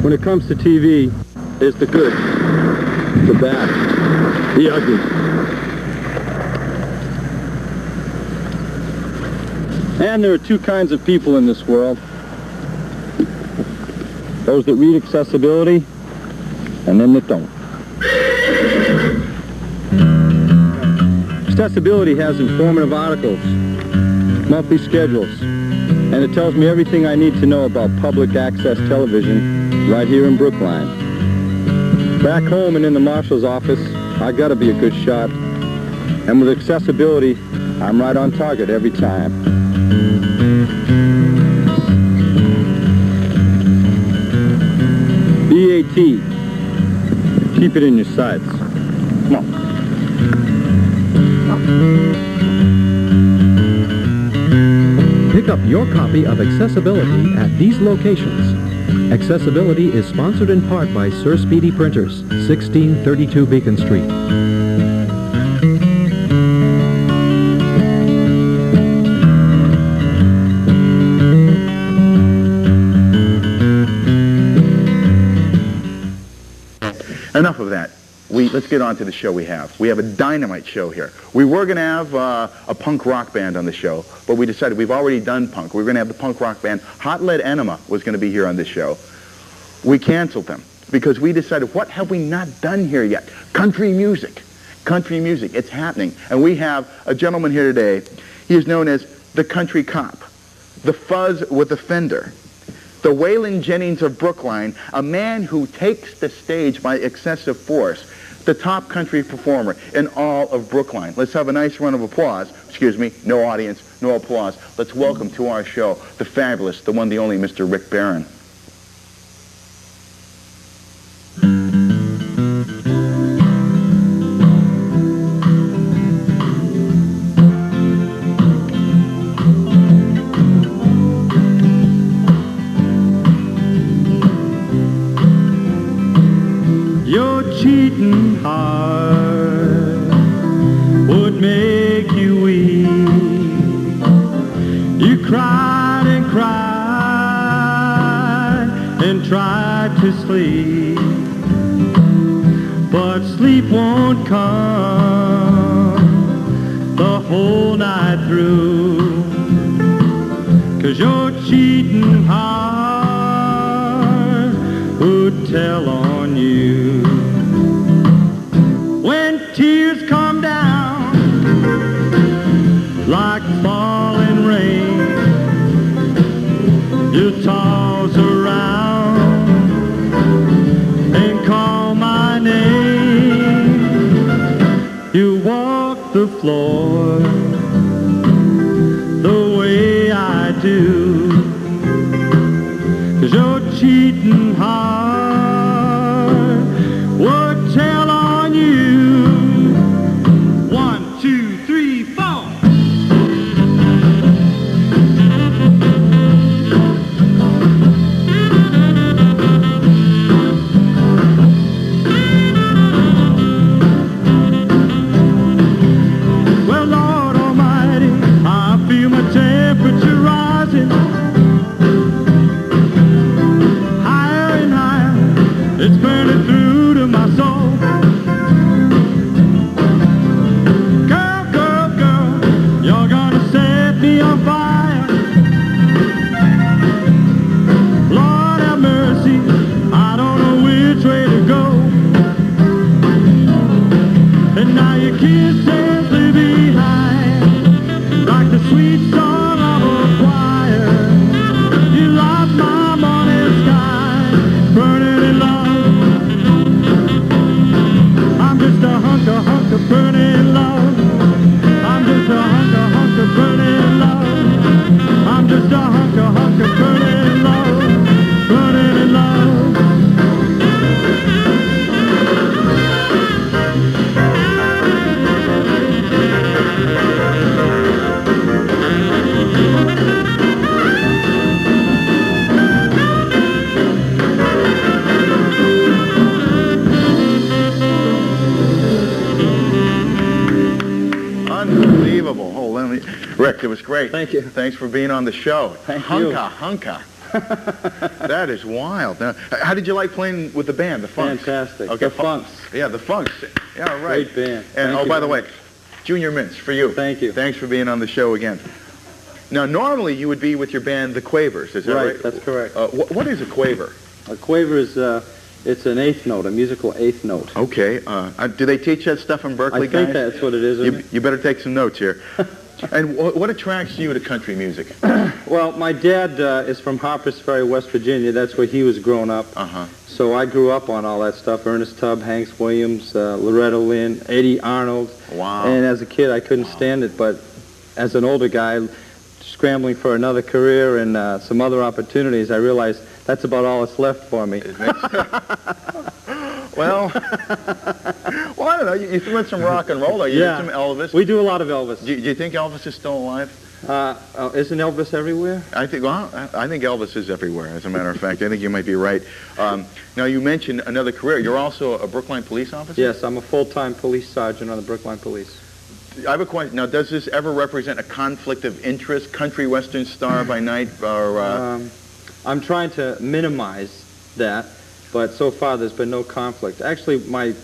When it comes to TV, there's the good, the bad, the ugly. And there are two kinds of people in this world. Those that read accessibility, and them that don't. Accessibility has informative articles, monthly schedules, and it tells me everything I need to know about public access television right here in Brookline. Back home and in the marshal's office, I gotta be a good shot. And with accessibility, I'm right on target every time. BAT. Keep it in your sights. Come on. Pick up your copy of Accessibility at these locations. Accessibility is sponsored in part by Sir Speedy Printers, 1632 Beacon Street. Enough of that. Let's get on to the show we have. We have a dynamite show here. We were going to have a punk rock band on the show, but we decided we've already done punk. We were going to have the punk rock band. Hot Lead Enema was going to be here on this show. We canceled them because we decided, what have we not done here yet? Country music. Country music. It's happening. And we have a gentleman here today. He is known as the Country Cop, the Fuzz with the Fender, the Waylon Jennings of Brookline, a man who takes the stage by excessive force, the top country performer in all of Brookline. Let's have a nice round of applause. Excuse me, no audience, no applause. Let's welcome to our show the fabulous, the one, the only Mr. Rick Barron. Cheating heart would make you weep. You cried and cried and tried to sleep, but sleep won't come the whole night through, 'cause your cheating heart would tell on you. Tears come down like falling rain. You toss around and call my name. You walk the floor the way I do, 'cause your cheating heart would tell on you. Rick, it was great. Thank you. Thanks for being on the show. Thank you. Hunka. That is wild. Now, how did you like playing with the band, the Funks? Fantastic. Okay, The Funks. Yeah, the Funks. Yeah, right. Great band. And Thank you by the very way, Junior Mints for you. Thank you. Thanks for being on the show again. Now, normally you would be with your band, the Quavers. Is that right? Right, that's correct. What is a quaver? A quaver is, it's an eighth note, a musical eighth note. Okay. Do they teach that stuff in Berkeley, I think guys? that's what it is. Isn't You better take some notes here. And what attracts you to country music? Well, my dad is from Harpers Ferry, West Virginia. That's where he was growing up. Uh-huh. So I grew up on all that stuff. Ernest Tubb, Hanks Williams, Loretta Lynn, Eddie Arnold. Wow. And as a kid, I couldn't stand it. But as an older guy, scrambling for another career and some other opportunities, I realized that's about all that's left for me. Well, I don't know. You threw in some rock and roll, though. You did some Elvis. We do a lot of Elvis. Do you think Elvis is still alive? Isn't Elvis everywhere? I think Elvis is everywhere, as a matter of fact. I think you might be right. Now, you mentioned another career. You're also a Brookline police officer? Yes, I'm a full-time police sergeant on the Brookline Police. I have a question. Now, does this ever represent a conflict of interest, country western star by night? Or I'm trying to minimize that, but so far there's been no conflict. Actually, my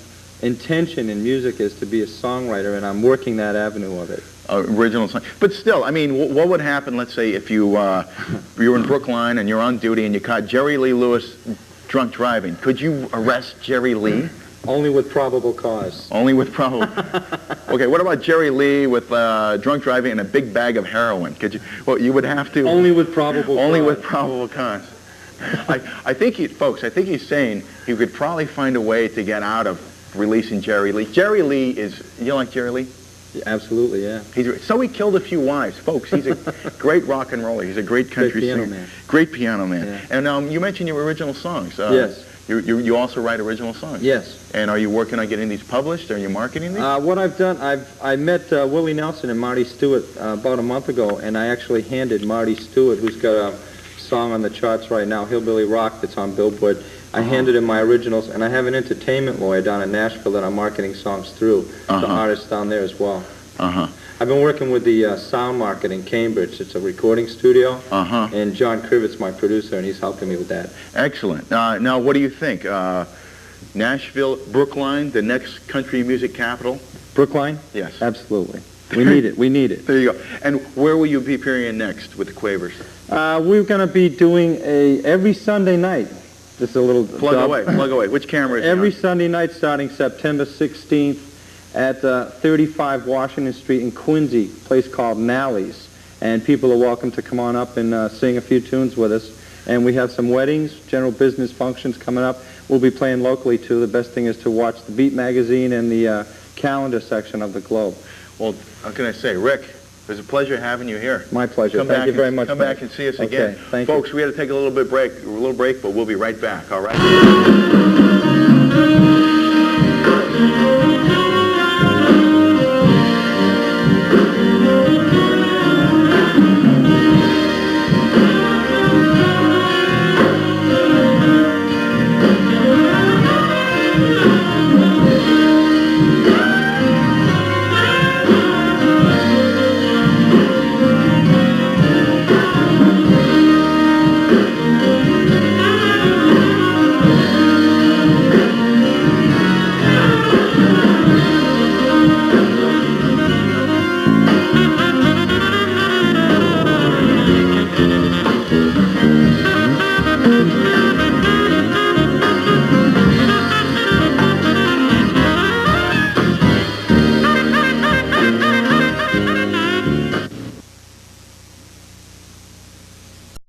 intention in music is to be a songwriter, and I'm working that avenue of it. Original song. But still, I mean, what would happen, let's say, if you were in Brookline and you're on duty and you caught Jerry Lee Lewis drunk driving? Could you arrest Jerry Lee? Only with probable cause. Only with probable. Okay, what about Jerry Lee with drunk driving and a big bag of heroin? Could you? Well, you would have to. Only with probable cause. Only with probable cause. I think, folks, I think he's saying he could probably find a way to get out of releasing Jerry Lee. Jerry Lee is, you like Jerry Lee? Yeah, absolutely, yeah. So he killed a few wives. Folks, he's a great rock and roller. He's a great country singer. Man. Great piano man. Yeah. And you mentioned your original songs. Yes. You also write original songs? Yes. And are you working on getting these published? Are you marketing these? What I've done, I met Willie Nelson and Marty Stewart about a month ago, and I actually handed Marty Stewart, who's got a song on the charts right now, Hillbilly Rock, that's on Billboard. I handed him my originals, and I have an entertainment lawyer down in Nashville that I'm marketing songs through, the artists down there as well. I've been working with the Sound Market in Cambridge. It's a recording studio, and John Krivet's my producer, and he's helping me with that. Excellent. Now, what do you think? Nashville, Brookline, the next country music capital? Brookline? Yes. Absolutely. We need it. We need it. There you go. And where will you be appearing next with the Quavers? We're going to be doing every Sunday night. This is a little plug away. Which camera is it Every on? Sunday night starting September 16th at 35 Washington Street in Quincy, a place called Nally's. And people are welcome to come on up and sing a few tunes with us. And we have some weddings, general business functions coming up. We'll be playing locally, too. The best thing is to watch the Beat magazine and the calendar section of the Globe. Well, how can I say, Rick, it was a pleasure having you here. My pleasure. Thank you very much. Come back and see us again. Thank you. Folks, we had to take a little break, but we'll be right back, all right?